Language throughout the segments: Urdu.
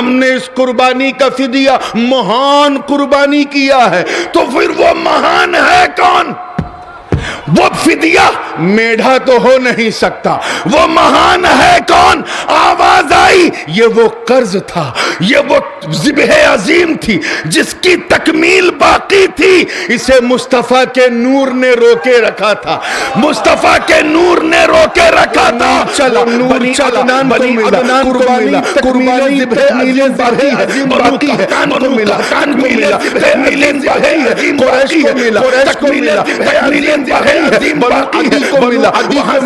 ہم نے اس قربانی کا فدیہ مہان قربانی کیا ہے، تو پھر وہ مہان ہے کون؟ وہ فدیہ میڈھا تو ہو نہیں سکتا، وہ مہان ہے کون؟ آواز آئی یہ وہ قرض تھا، یہ وہ ذبح عظیم تھی جس کی تکمیل باقی تھی، اسے مصطفیٰ کے نور نے روکے رکھا تھا، مصطفیٰ کے نور نے روکے رکھا تھا۔ چلا بنی عدنان کو ملا قربانی ذبح عظیم باقی ہے، بنو قحطان کو ملا تکمیل ذبح عظیم باقی ہے، قریش کو ملا تکمیل بنو عدی کو ملا، وہاں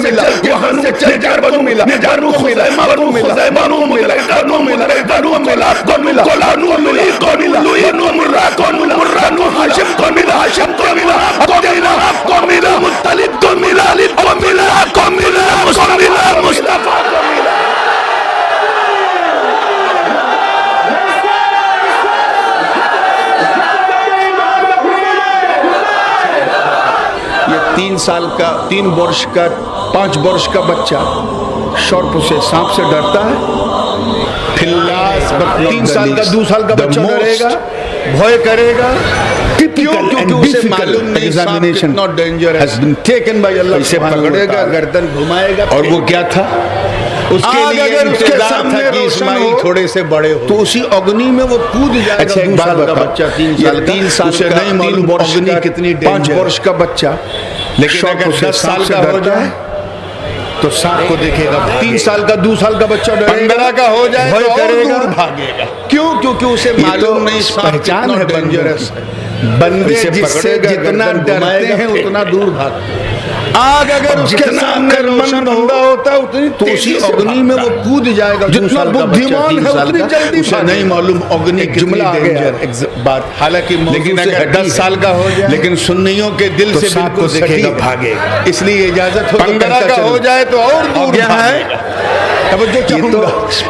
سے چل کر بنو ملا، بنو خزیمہ کو ملا، بنو ملا، بنو ملا، بنو ملا کو ملا، بنو لوئی کو ملا، بنو مرہ کو ملا، بنو ہاشم کو ملا، ہاشم کو ملا، عبد مناف کو ملا، مطلب کو ملا، طالب کو ملا، کو ملا، مصطفیٰ کو ملا۔ یہ 3 سال کا 3 برش کا 5 برش کا بچہ شورپ سے سانپ سے ڈرتا ہے؟ 3 سال کا 2 سال کا بچہ ڈرے گا، بھوئے کرے گا، کیونکہ اسے معلوم نہیں سانپ کتنا ڈینجر ہے، اسے پکڑے گا، گردن گھمائے گا۔ اور وہ کیا تھا؟ اس کے لیے انتظار تھا کہ اسماعیل تھوڑے سے بڑے ہو تو اسی اگنی میں وہ کود جائے گا۔ 2 سال کا بچہ 3 سال کا نہیں معلوم اگنی کتنی ڈینجر ہے، 5 برش کا بچہ لیکن اگر 10 سال کا ہو جائے تو سانپ کو دیکھے گا۔ 3 سال کا 2 سال کا بچہ ڈرے گا، 15 کا ہو جائے تو اور دور بھاگے گا۔ کیوں؟ کیونکہ اسے معلوم نہیں پہچان ہے ڈینجرس ہے۔ بندے جس سے جتنا ڈرتے ہیں اتنا دور بھاگتے ہیں۔ آگ اگر اس کے سامنے روشن بندہ ہوتا ہے اتنی تو اسی اگنی میں وہ کود جائے گا۔ جتنا بدھیمان ہے اتنی جلدی اسے نہیں معلوم اگنی کتنی ڈینجر بات، حالانکہ لیکن اگر 10 سال کا ہو جائے لیکن سنیوں کے دل سے بالکل دیکھے گا، بھاگے گا۔ اس لیے اجازت ہو 15 کا ہو جائے تو اور دور بھاگے گا۔ یہ تو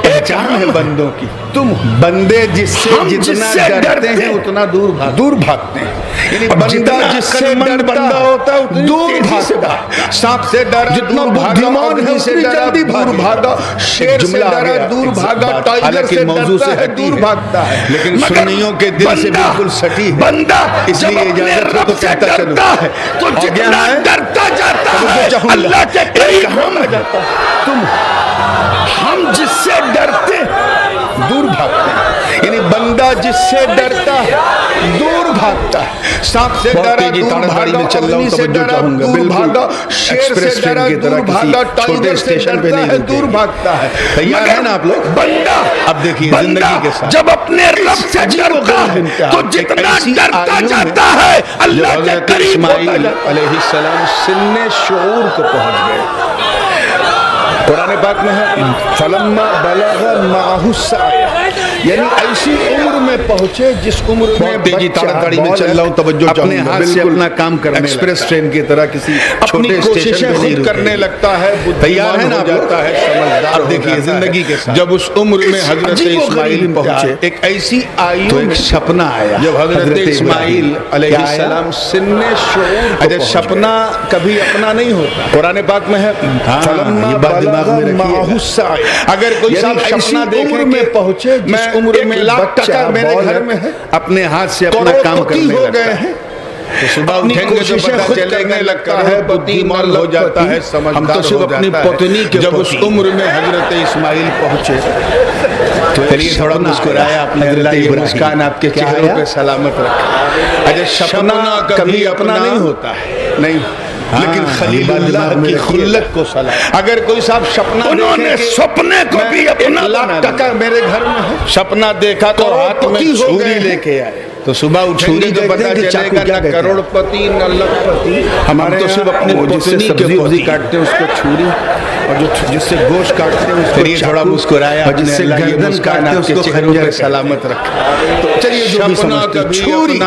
پہچان ہے بندوں کی۔ تم بندے جس سے جتنا ڈرتے ہیں اتنا دور بھاگتے ہیں، یعنی بندہ جس سے بندہ ہوتا ہے دور بھاگتا ہے۔ سانپ سے ڈرا جتنا بدھیمان ہے اتنی جلدی دور بھاگا، شیر سے ڈرا دور بھاگا، ٹائگر سے ڈرتا ہے دور بھاگتا ہے۔ لیکن سنیوں کے دل سے بالکل سٹی ہے، بندہ اس لیے اجازت ہو تو کہتا چلو تو جتنا ڈرتا جاتا ہے اللہ کے قریب ہو جاتا ہے۔ تم ہم جس سے ڈرتے دور بھاگتے ہیں، یعنی بندہ جس سے ڈرتا ہے دور بھاگتا ہے۔ سانپ سے ڈرا دور بھاگا، اگنی سے ڈرا دور بھاگا، شیر سے ڈرا دور بھاگا، ٹائگر سے ڈرتا ہے دور بھاگتا ہے۔ تیار ہیں نا آپ لوگ؟ بندہ اب دیکھیے زندگی کے ساتھ جب اپنے رب سے ڈرتا ہے تو جتنا ڈرتا جاتا ہے اللہ کے قریب ہوتا جاتا ہے۔ اسماعیل علیہ السلام سن شعور کو پہنچ گئے۔ قرآن پاک میں ہے فلما بلغ معه السعی، یعنی ایسی عمر میں پہنچے جس عمر میں بچہ میں چل رہا ہوں، توجہ اپنے ہاتھ سے اپنا کام کرنے لگتا ہے، ایکسپریس ٹرین کی طرح کسی چھوٹے اسٹیشن پہ نہیں کرنے لگتا ہے، تیار ہے نا جاتا ہے، سمجھدار اب دیکھیے زندگی کے ساتھ جب اس عمر میں حضرت اسماعیل پہنچے ایک ایسی آئی تو ایک سپنا آیا جب حضرت اسماعیل علیہ السلام سن شعور، اچھا سپنا کبھی اپنا نہیں ہوتا، قرآن پاک میں ہے فلما بلغ معه السعی، اگر کوئی صاحب سپنا دیکھے میں پہنچے جس عمر میں بچہ میرے گھر میں ہے اپنے ہاتھ سے اپنا کام کرنے لگتا ہے تو صبح اٹھیں گے تو پتہ چلنے لگتا ہے پتی مال ہو جاتا ہے، ہم تو صرف اپنی پتنی کے جب اس عمر میں حضرت اسماعیل پہنچے تو چلیے تھوڑا مسکرایا اپنے اللہ یہ مسکان آپ کے چہروں پہ سلامت رکھے۔ اچھا سپنا کبھی اپنا نہیں ہوتا ہے، نہیں، لیکن خلیل اللہ کی خلت کو سلام۔ اگر کوئی صاحب سپنا انہوں نے سپنے کو بھی اپنا 1 لاکھ ٹکا میرے گھر میں ہے، سپنا دیکھا تو ہاتھ میں چھری لے کے آئے تو صبح اٹھیں گے تو پتہ چلے گا نہ کروڑ پتی نہ لکھ پتی، ہمارے تو صرف اپنی پتنی کے سبزی کاٹتے ہیں اس کو چھری، اور جو جس سے گوشت کاٹتے ہیں اس کو تھوڑا مسکرایا، جس سے گردن کاٹتے ہیں اس کو خنجر سلامت رکھا۔ تو چلیے جو بھی سمجھتے چھری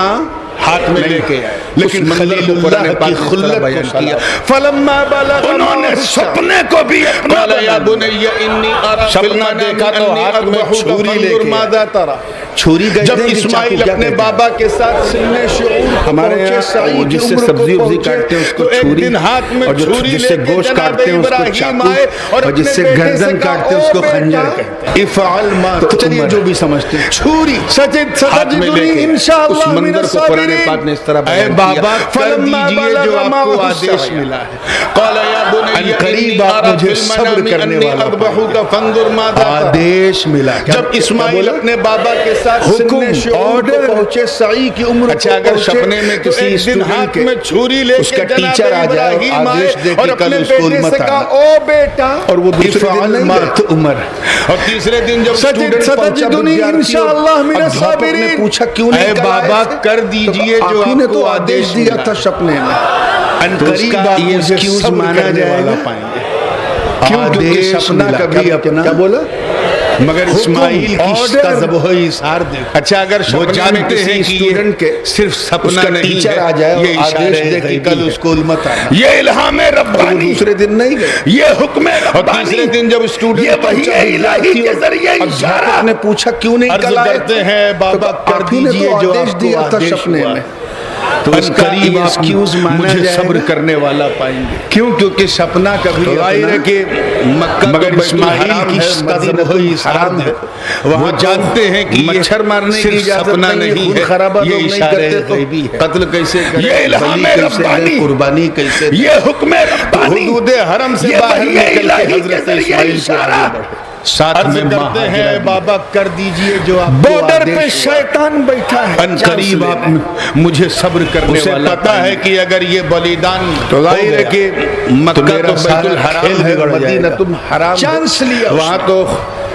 ہاتھ میں لے کے آئے، لیکن خلیل اللہ کی خلت کو کیا۔ فلما بلغ، انہوں نے سپنے کو بھی اپنا بنا، سپنا دیکھا تو ہاتھ میں چھری لے کے آئے۔ جب اسماعیل اپنے بابا کے ساتھ سن شعور ہمارے یہاں جس سے سبزی وبزی کاٹتے ہیں اس کو چھری، اور جس سے گوشت کاٹتے ہیں اس کو چاقو، اور جس سے گردن کاٹتے ہیں اس کو خنجر کہتے ہیں۔ افعل ما تؤمر، جو بھی سمجھتے ہیں چھری ہاتھ میں لے کے اس منظر کو قرآن پاک نے اس طرح بیان کیا، بابا کر دیجئے جو آپ کو آدیش ملا ہے، ان قریب آپ مجھے صبر کرنے والا پائیں۔ آدیش ملا، جب اسماعیل اپنے بابا کے ساتھ حکم آرڈر پہنچے، سعی کی عمر اچھا اگر سپنے میں کسی اسٹوڈنٹ کے چھری لے اس کا ٹیچر آ جائے اور آدیش دے کہ کل اسکول مت آنا، او بیٹا، اور وہ دوسرے دن نہیں مت عمر، اور تیسرے دن جب سٹوڈنٹ پہنچا انشاءاللہ میرا ادھیاپک نے پوچھا کیوں نہیں کل آئے بابا تھے؟ کر دیجئے جو آپ ہی نے آپ تو کو آدیش دیا تھا سپنے میں، ان قریب آپ یہ مجھے ایکسکیوز صبر مانا کرنے جائے والا گا پائیں گے۔ کیوں کیونکہ سپنا کبھی اپنا، کیا بولا؟ مگر اسماعیل کی ذبح اثار دے، اچھا اگر وہ سپنے میں جانتے کسی ہیں کہ اسٹوڈنٹ کے صرف اس سپنا کا نہیں ٹیچر آ ہے، جائے یہ اور آدیش دے کہ کل اسکول مت آنا، یہ الہام ربانی، دوسرے دن نہیں گئے، یہ حکم اور ربانی، تیسرے دن جب اسٹوڈنٹ یہ وحی الہی کے ذریعے ادھیاپک نے پوچھا کیوں نہیں عرض کل آئے کرتے ہیں بابا کر آپ ہی نے دیجئے تو جو آدیش آپ کو دیا تھا آدیش سپنے ہوا، میں، تو اس قریب آپ ایکسکیوز مانا مجھے جائے صبر گا، کرنے والا پائیں گے، کیوں کیونکہ سپنا کبھی تو ظاہر ہے کہ مکہ مگر تو بیت اسماعیل الحرام کی ہے، مدینہ تو حرام ہے، وہ جانتے ہیں کہ مچھر مارنے کی اجازت سپنا نہیں ہے، خرابہ یہ نہیں اشارہ کرتے تو غیبی ہے، قتل کیسے کریں، یہ الہام بلی کیسے ربانی، دیں، قربانی کیسے دیں، یہ حکم ربانی، حدود حرم سے یہ باہر وحی نکل کے الہی کے حضرت ذریعے اسماعیل کو اشارہ، آگے بڑھے، ساتھ عرض میں کرتے ہیں مہاجرہ بھی۔ بابا کر دیجئے جو آپ کو بارڈر آدیش پہ ہوا، شیطان بیٹھا ہے، ان قریب آپ مجھے صبر کرنے اسے والا پتا ہے کہ اگر یہ بلیدان تو ظاہر ہے کہ مکہ تو بیت سارا الحرام کھیل ہے، بگڑ جائے مدینہ گا، تم حرام ہے، چانس لیا وہاں تو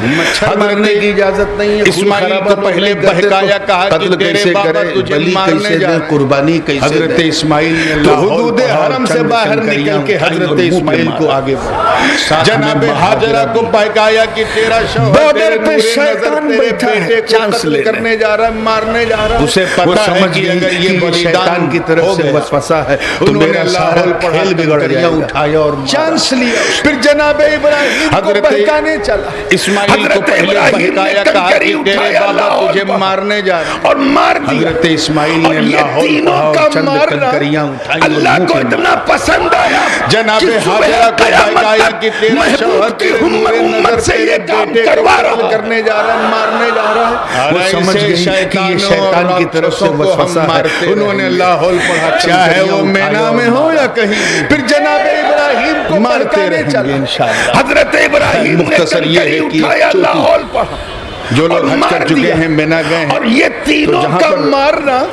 مچھر مارنے کی اجازت نہیں ہے، اسماعیل کو پہلے بہکایا، کہا کہ قتل تیرے کیسے بابا کرے، تجھے بلی مارنے کیسے جا دیں، رہے ہیں، قربانی کیسے حضرت دیں، اسماعیل نے تو لاہور حدود پہاڑ حرم سے چند باہر کنکریاں نکل کے اٹھائیں حضرت اور منہ پہ اسماعیل کو مارا۔ آگے بڑھا، جناب حاجرہ کو بہکایا کہ تیرا شوہر بارڈر تیرے پہ نور شیطان نظر تیرے بیٹھا ہے، بیٹے کو چانس قتل لینے، کرنے جا رہا ہے، مارنے جا رہا ہے، اسے وہ پتا ہے سمجھ کہ گئی اگر کہ یہ بلیدان شیطان کی طرف ہو سے گیا، وسوسہ ہے تو انہوں نے میرا سارا لاہور پڑھا، کھیل بگڑ جائے کنکریاں گا، اٹھایا اور مارا۔ چانس لیا، پھر جناب ابراہیم کو حضرت بہکانے چلا، اسماعیل کو پہلے بہکایا، کہا کہ تیرے بابا تجھے مارنے جا رہے ہیں، اور مار دیا۔ حضرت اسماعیل نے اور یہ لاہور تینوں پڑھا کا اور چند مارنا کنکریاں اٹھائیں اور اللہ منہ کو پہ اتنا پسند آیا جناب کہ صبح حاجرہ کو قیامت بہکایا تک کہ تیرا شوہر محبوب کی تیرے نور نظر امت سے تیرے یہ کام بیٹے کو کروا قتل رہا کرنے جا رہا ہے، مارنے جا رہا ہے، وہ سمجھ گئی کہ یہ شیطان کی طرف سے وسوسہ ہے، انہوں نے لاہور پڑھا، چاہے وہ مینا میں ہو یا کہیں، پھر جناب ابراہیم کو مارتے بہکانے رہیں گے چلا، انشاءاللہ۔ حضرت ابراہیم نے مختصر یہ ہے کہ اٹھایا، چوٹی لاہور پڑھا، جو اور لوگ حج مار کر چکے دیا۔ ہیں، مینا گئے ہیں، اور یہ تینوں جہاں کا پر مارنا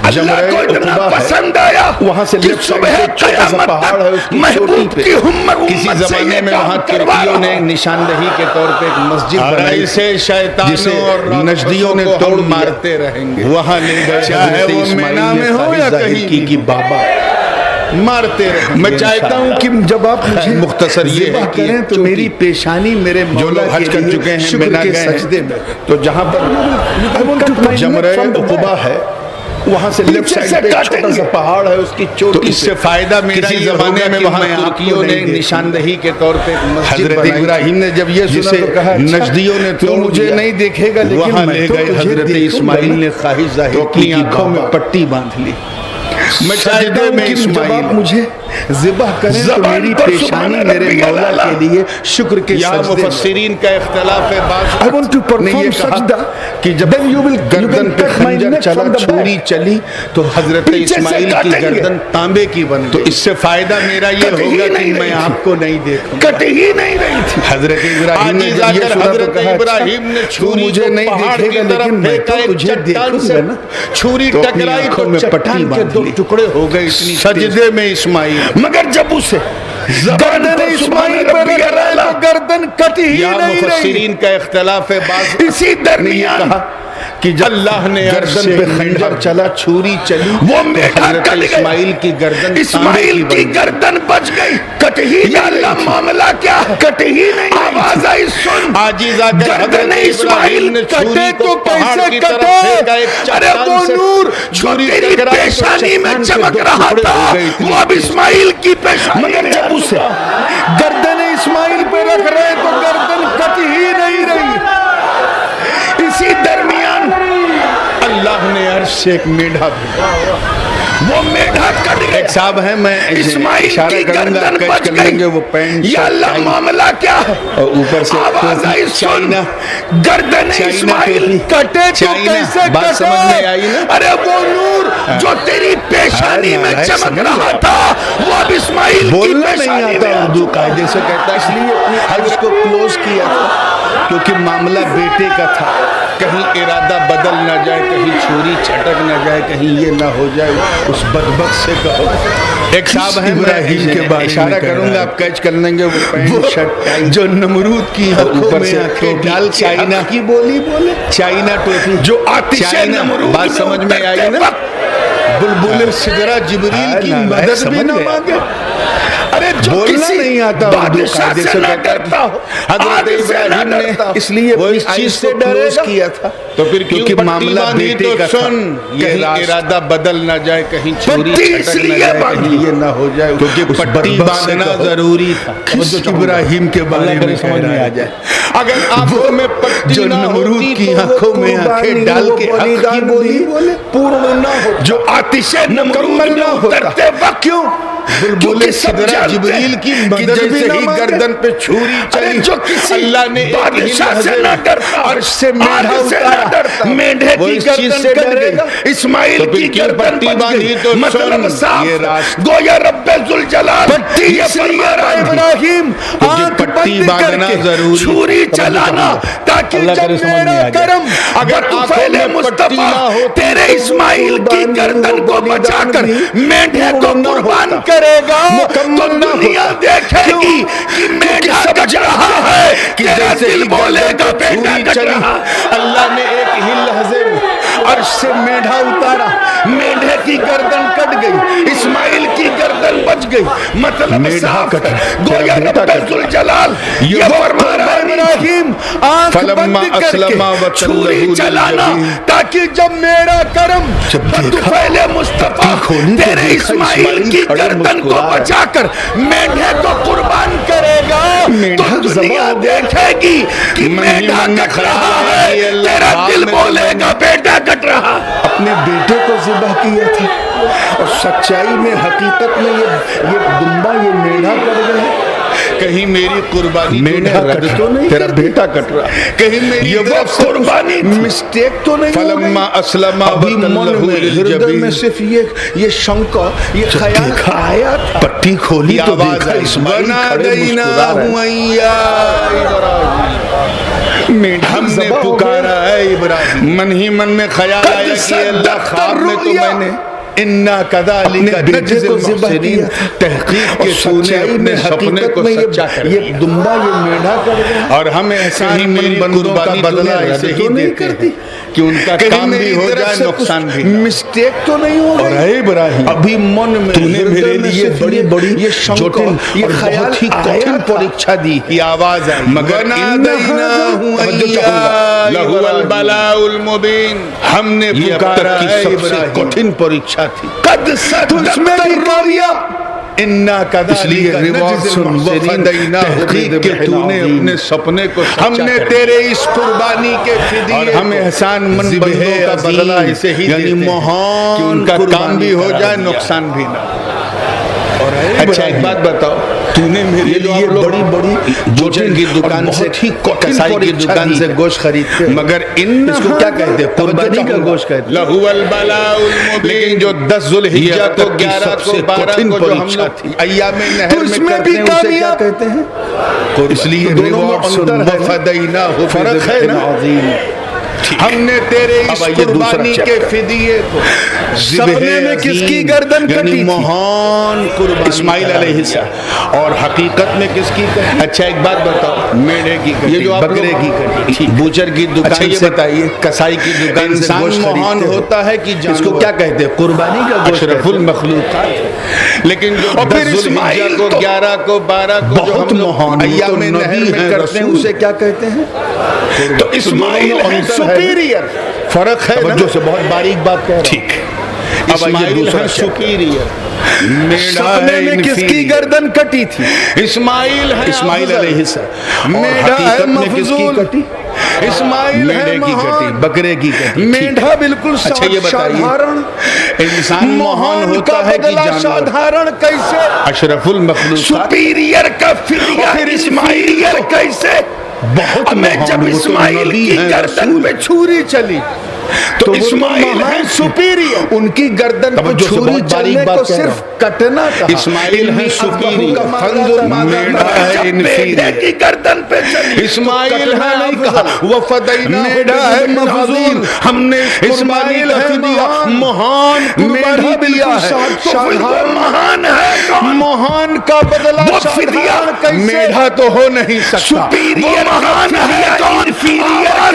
اللہ کو اتنا عقبہ ہے، پسند آیا وہاں سے کہ لیفٹ سائڈ صبح سے چھوٹا سا قیامت پہاڑ ہے، اس تک کی چوٹی محبوب پہ کی امت کسی سے زمانے یہ میں کام وہاں کروا ترکیوں رہا نے ہے۔ نشاندہی کے طور پہ ایک مسجد اور بنائی، ایسے شیطانوں جسے اور نجدیوں نے راکسوں کو توڑ ہم دیا، مارتے رہیں گے، وہاں لے گئے، چاہے حضرت وہ اسماعیل مینا نے میں ہو خواہش یا ظاہر کہیں کی کہ بابا مارتے رہیں گے۔ میں چاہتا ہوں کہ جب آپ مجھے مختصر یہ ہے ذبح کہ کریں تو میری پیشانی میرے جو مولا لوگ حج کے کر لیے چکے ہیں، شکر مینا کے گئے ہیں، سجدے میں، تو جہاں پر جمرہ عقبہ ہے وہاں سے لیفٹ سائڈ پہ چھوٹا سا پہاڑ ہے، اس کی چوٹی تو اس سے فائدہ میرا کسی یہ زمانے ہوگا میں کہ وہاں میں آپ کو ترکیوں نے نہیں دیکھوں۔ نشاندہی کے طور پہ ایک مسجد حضرت بنائی، ابراہیم نے جب یہ سنا جسے تو کہا نجدیوں نے تو توڑ مجھے دیا، نہیں دیکھے گا، لیکن وہاں میں لے تو گئے، تجھے حضرت دیکھوں گا۔ اسماعیل نے خواہش ظاہر تو کی اپنی کہ آنکھوں میں بابا پٹی باندھ لی۔ میں چاہتا ہوں کہ جب آپ مجھے ذبح کریں تو میری پیشانی میرے مولا کے لیے شکر کے یہاں سجدے میں، مفسرین کا اختلاف ہے، بعض I want to نے یہ perform کہا سجدہ کہ جب گردن پہ خنجر چلا، چھری چلی تو حضرت پیچھے سے اسماعیل کی کاٹیں گے، گردن تانبے کی بن تو گئی، اس سے فائدہ میرا یہ کٹ ہی ہوگا کہ نہیں میں رہی آپ کو نہیں دیکھوں کٹ ہی نہیں رہی تھی۔ حضرت ابراہیم نے عاجز جب آ یہ کر سنا تو حضرت کہا ابراہیم نے تو چھری مجھے کو نہیں پہاڑ دیکھے کی گا، طرف لیکن میں پھینکا، تو ایک تجھے چٹان دیکھوں سے گا نا۔ چھری تو اپنی ٹکرائی آنکھوں تو میں پٹی چٹان کے باندھ دو لی۔ ٹکڑے ہو گئے، اتنی سجدے میں اسماعیل، مگر جب اسے گردن اسماعیل پہ رکھ رہے تو گردن کٹ ہی یہاں نہیں رہی۔ مفسرین کا اختلاف ہے، بعض اسی نے یہ درمیان کہا کہ جب اللہ نے گردن پہ خنجر چلا، چھری چلی، وہ تو میٹھا حضرت کٹ گیا، اسماعیل کی گردن تانبے اسماعیل کی کی بن گئی۔ گردن بچ گئی، کٹ ہی نہیں، معاملہ کیا کٹ ہی نہیں، آواز آئی سن، عاجز آ کر گردن حضرت اسماعیل ابراہیم نے کٹے چھری تو کو پہاڑ کیسے کی طرف کٹے؟ پھینکا، ایک ارے چٹان وہ سے نور جو چھری تیری ٹکرائی تو پیشانی میں چٹان کے چمک دو رہا ٹکڑے تھا ہو گئے، اتنی وہ اب تیز۔ اسماعیل کی پیشانی مگر جب اسے گردن اسماعیل پہ رکھ رہے تو گردن کٹ ہی نہیں رہی۔ اسی درمیان اللہ نے عرش سے ایک میڈھا بھیجا، وہ میڈھا کٹ گیا. ایک صاحب ہیں, میں اسماعیل اشارہ کی کروں گا, گردن کیچ بچ کر لیں گے. گئی. وہ پینٹ یا اللہ معاملہ کیا ہے؟ اور اوپر سے آواز آئی, سن چائنا گردن اسماعیل کٹے تو کیسے بات سمجھ میں آئی نا؟ ارے وہ نور جو تیری پیشانی میں چمک رہا تھا وہ اب اسماعیل کی بولنا نہیں پیشانی آتا میں اردو قاعدے سے کہتا ہے, اس لیے اپنی حج کو کلوز کیا تھا کیونکہ معاملہ بیٹے کا تھا. کہیں ارادہ بدل نہ جائے, کہیں چھری چھٹک نہ جائے, کہیں یہ نہ ہو جائے. اس بدبخت سے کہو. ایک صاحب ہیں, ابراہیم کے بارے میں اشارہ کروں گا, آپ کیچ کر لیں گے. وہ پینٹ شرٹ ٹائی جو نمرود کی اوپر سے ڈال چائنا کی بولی بولے, چائنا ٹوپی, جو آتش نمرود بات سمجھ میں آئی نا؟ بلبل سدرا جبریل کی مدد بھی نہ مانگے. ارے جو بولنا کسی نہیں آتا بادشاہ سے نہ ڈرتا ہو, حضرت ابراہیم نے اس لیے وہ اس چیز سے کلوز کیا تھا. تو پھر کیونکہ معاملہ بیٹے کا تھا, کہیں ارادہ بدل نہ جائے, کہیں چھری چھٹک نہ جائے, کہیں یہ نہ ہو جائے, کیونکہ پٹی باندھنا ضروری تھا. ابراہیم کے بارے میں سمجھ میں آ جائے. اگر آنکھوں میں پٹی نہ ہوتی کی آنکھوں میں آنکھیں ڈال کے حق کی بولی پورن نہ ہو, جو آتش نمرود نہ اترتے وقت کیوں بلبل سدرا جبریل کی مدد بھی نہ مانگے. گردن پہ چھری چلی, جو کسی اللہ نے بادشاہ سے نہ ڈرتا, عرش سے میڈھا اتارا, میڈھے کی گردن کٹ گئی, اسماعیل کی گردن بچ گئی. مطلب صاف, گویا رب ذوالجلال یہ فرما رہا ہے ابراہیم آنکھ بند کر کے چھری چلانا تاکہ جب میرا کرم اگر طفیل مصطفیٰ تیرے اسماعیل کی گردن کو بچا کر میڈھے کو قربان کرے گا تو دنیا دیکھے گی کہ میڈھا کٹ رہا ہے, تیرا دل بولے گا بیٹا کٹ رہا. اللہ نے ایک ہی لحظے میں عرش سے میڈھا اتارا, میڈھے کی گردن کٹ گئی, اسماعیل کی گردن بچ گئی. مطلب صاف, گویا رب ذوالجلال یہ فرما رہا ہے ابراہیم آنکھ بند کر کے چھری چلانا تاکہ جب میرا کرم طفیل مصطفیٰ تیرے اسماعیل کی گردن کو بچا کر میڈھے کو قربان کرے گا تو دنیا دیکھے گی کہ میڈھا کٹ رہا ہے, تیرا دل بولے گا بیٹا کٹ رہا. اپنے بیٹے کو ذبح کیا تھا, اور سچائی میں حقیقت میں یہ دمبا, یہ میڈھا کٹ گیا. کہیں میری قربانی میڈھا کٹ تو نہیں, تیرا بیٹا کٹ رہا, کہیں میری یہ قربانی مسٹیک تو نہیں. فلما اسلم ابھی من میں ہردے میں صرف یہ شنکا, یہ خیال آیا تھا. پٹی کھولی تو دیکھا اسماعیل کھڑے مسکرا ہم نے پکارا ہے ابراہیم. من ہی من میں خیال آیا کہ اللہ خواب میں تو میں نے اِنَّا كَذَلِكَ نَجْزِي الْمُحْسِنِينَ, تحقیق کے تو نے اپنے سپنے کو سچا کر دیا. یہ دمبا, یہ میڈھا کر گیا, اور ہمیں احسان میری بندوں کا بدلہ ایسے ہی دیتے ہیں کہ ان کا کام بھی ہو جائے, نقصان بھی. مسٹیک تو نہیں ہو اور اے ابراہیم, ابھی من میں تو نے میرے لیے بڑی بڑی یہ شنکا, یہ خیال ہی کٹھن پریکشا دی. یہ آواز آئی, مگر لَهُوَ الْبَلَاءُ الْمُبِينُ, ہم نے پکارا ہے ابراہیم. کٹھن پریکشا تھی, قد صدقت الرؤیا. اس لیے ریوارڈ سن, تحقیق کے تو نے اپنے سپنے کو ہم نے تیرے اس قربانی کے فدیے اور ہم احسان من بندوں کا بدلہ اسے ہی دیتے ہیں کہ ان کا کام بھی ہو جائے, نقصان بھی نہ. اچھا ایک بات بتاؤ, تو نے میرے لیے بڑی بڑی بوچر کی دکان سے, کسائی کی دکان سے گوشت خریدتے, مگر ان اس کو کیا کہتے ہیں, قربانی کا گوشت کہتے ہیں. لہو البلاء المبین, لیکن جو 10 ذوالحجہ کو 11 کو 12 کو جو ہم لوگ ایام نہر میں کرتے ہیں اسے کیا کہتے ہیں؟ اس لیے ریوارڈ وفدیناہ فرق ہے نا. ہم نے تیرے اس قربانی کے فدیے کو سپنے میں کس کی گردن کٹی تھی؟ مہان قربانی اسماعیل علیہ السلام. اور حقیقت میں کس کی کٹی؟ اچھا ایک بات بتاؤ, میڑے کی کٹی, بکرے کی کٹی, بوچر کی دکان سے, بتائیے کسائی کی دکان سے گوشت مہان ہوتا ہے کہ اس کو کیا کہتے ہیں؟ قربانی کا گوشت, اشرف المخلوقات. لیکن جو اور پھر اسماعیل کو 11 کو 12 کو جو ہم لوگ ایام نہر میں کرتے ہیں اسے کیا کہتے ہیں؟ تو اسماعیل ہے سپیریئر. فرق ہے توجہ سے بہت باریک بات کہہ رہا ہوں. ٹھیک, اسماعیل ہے سپیریئر. سپنے میں کس کی گردن کٹی تھی؟ اسماعیل ہے اسماعیل علیہ السلام. میڈھا ہے مفضول. اسماعیل ہے کی کٹی، بکرے کی کٹی. میڈھا بالکل اچھا یہ بتائیے انسان مہان ہوتا ہے کہ جانور؟ سادھارن کیسے؟ اشرف المخلوقات سپیریئر کا پھر اسماعیل کیسے؟ بہت ہمیں مہان جب وہ تو اسماعیل نبی کی ہیں، گردن پہ چھری چلی تو اسماعیل ہے سپیریئر. ان کی گردن پہ توجہ سے چھری بہت باریک چلنے بات کو کہہ رہا صرف ہوں. کٹنا تھا. اسماعیل ہے سپیریئر. میڈھا ہے انفیریئر. کی گردن پہ چلی اسماعیل ہے نہیں کہا وفدینا میڈھا ہے مفضول. ہم نے اسماعیل ہے مہان میڈھا بالکل مہان ہے. مہان کا بدلہ سادھارن کیسے؟ میڈھا تو ہو نہیں سکتا. سپیریئر مہان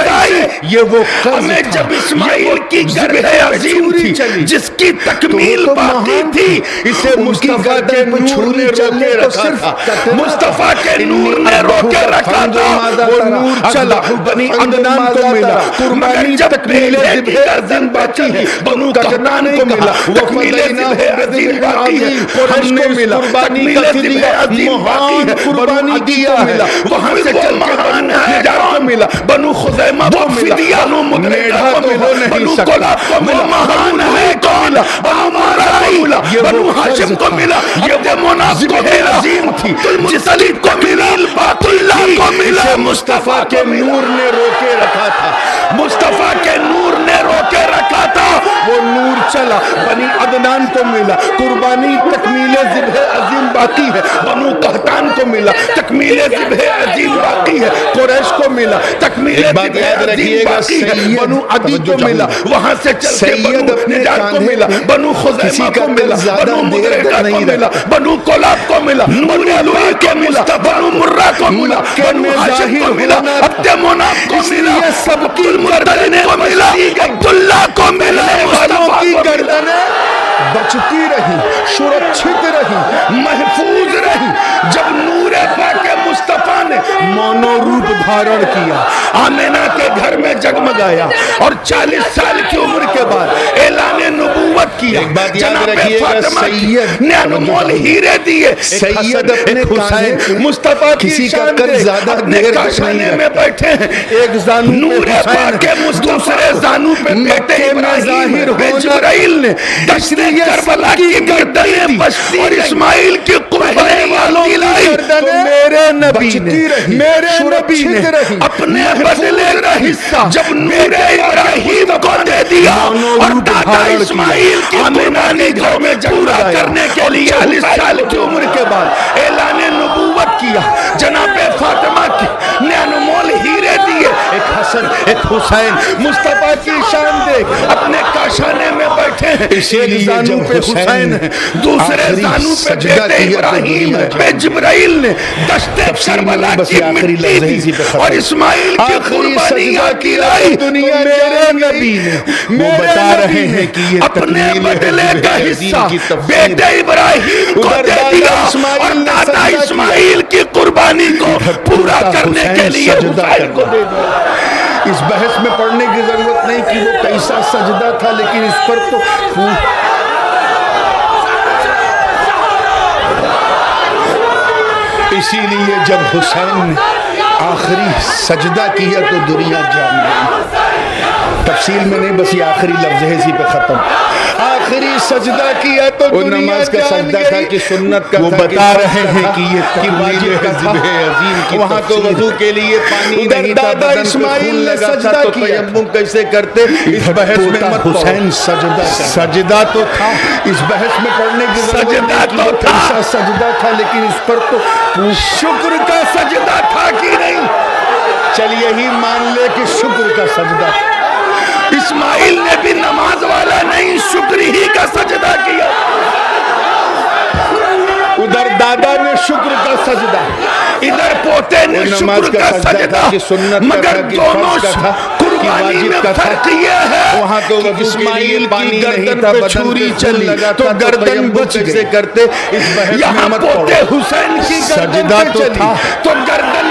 ہے یہ وہ ہمیں جب اسماعیل کی گردن عظیم تھی جس کی تکمیل باقی تھی اسے مصطفیٰ کے نور نے روکے رکھا تھا. مصطفیٰ کے نور نے روکے رکھا تھا. وہ نور چلا بنی عدنان کو ملا. قربانی جب تکمیل ذبح عظیم باقی ہے بنو قحطان کو ملا. تکمیل ذبح عظیم باقی ہے قریش کو ملا. قربانی کا ذبح عظیم باقی ہے قربانی دیا ہے وہاں سے چل کے مہان ہے کو ملا. بنو خزیمہ کو ملا. بنو مدرکہ کو ملا. بنو کلاب کو ملا. مہان ہے کو ملا. بنو مارا کو ملا. بنو ہاشم کو ملا. عبد مناف کو ملا. عظیم تھی جسلیب کو ملا. باق اللہ کو ملا. مصطفیٰ کے نور نے روکے رکھا تھا. مصطفیٰ کے نور نے روکے رکھا تھا. وہ نور چلا بنی عدنان کو ملا. قربانی تکمیل ذبح عظیم باقی ہے بنو قحطان کو ملا. تکمیل ذبح عظیم باقی ہے قریش کو ملا. تکمیل بات یاد رکھیے گا سید بنو عدی کو ملا. وہاں سے چل کے بنو نجار کو ملا. بنو خزیمہ کو ملا. بنو مدرکہ کو ملا. بنو کلاب کو ملا. بنو لوئی کو ملا. بنو مرہ کو ملا. بنو ہاشم کو ملا. عبد مناف کو ملا. سب کی گردنیں کو ملا. عبداللہ کو ملا. والوں کی گردنیں بچتی رہی سرکشت رہی محفوظ رہی. جب نور پاک مصطفیٰ نے مانو روپ دھارن کیا آمینہ کے گھر میں جگمگایا اور 40 سال کی عمر کے بعد اعلان نبوت کیا. ایک بات یاد رکھیے گا سید نے انمول ہیرے دیے. سید اپنے حسین مصطفیٰ کسی کا کر زیادہ دیر کاشانے میں بیٹھے ہیں. ایک زانو نور پاک دوسرے زانو پہ بیٹے ظاہر ہو. جبرائیل نے دشت کربلا کی گردنیں بستی اور اسماعیل کی قربانی والوں لائی. میرے نبی نے میرے نبی نے اپنے بدلے کا حصہ جب نور ابراہیم کو دے دیا اور دادا اسماعیل کی قربانی گھر میں پورا کرنے کے لیے 40 سال کی عمر کے بعد اعلان نبوت کیا. جناب فاطمہ کی نے انمول ہیرے دیے. ایک حسن ایک حسین مصطفیٰ کی شان دیکھ اپنے کاشانے میں بیٹھے ہیں. ایک زانو پہ حسین ہے دوسرے زانو پہ بیٹے ابراہیم ہے. جبرائیل نے دشت کربلا کی مٹی دی اور اسماعیل کی قربانیاں کی لائی. دنیا میرے نبی نے وہ بتا رہے ہیں کہ یہ اپنے بدلے کا حصہ بیٹے ابراہیم کو دے دیا اور دادا اسماعیل کی قربانی کو پورا کرنے کے لیے حسین کو دے دیا. اس بحث میں پڑھنے کی ضرورت نہیں کہ وہ کیسا سجدہ تھا لیکن اس پر تو اسی لیے جب حسین نے آخری سجدہ کیا تو دنیا جان گئی. تفصیل میں نہیں بس یہ آخری لفظ ہے اسی پہ ختم. آخری سجدہ کیا تو نماز کا سجدہ تھا کہ سنت کا وہ تھا بتا رہے ہیں کہ یہ واجب کا تھا. وہاں تو وضو کے لیے پانی نہیں تھا. دادا اسماعیل نے سجدہ کیا تیمم کیسے کرتے اس بحث میں مت حسین سجدہ تو تھا. اس بحث میں پڑھنے کی سجدہ تو تھا سجدہ تھا لیکن اس پر تو شکر کا سجدہ تھا کہ نہیں. چلیے ہی مان لے کہ شکر کا سجدہ. اسماعیل نے بھی نماز والا نہیں شکر ہی کا سجدہ کیا. ادھر دادا نے شکر کا سجدہ ادھر پوتے نے شکر کا سجدہ. مگر دونوں قربانی میں فرق یہ ہے وہاں تو اسماعیل کی گردن پہ چھری چلی تو گردن بچ گئی کرتے. یہاں پوتے حسین کی گردن پہ چلی تو گردن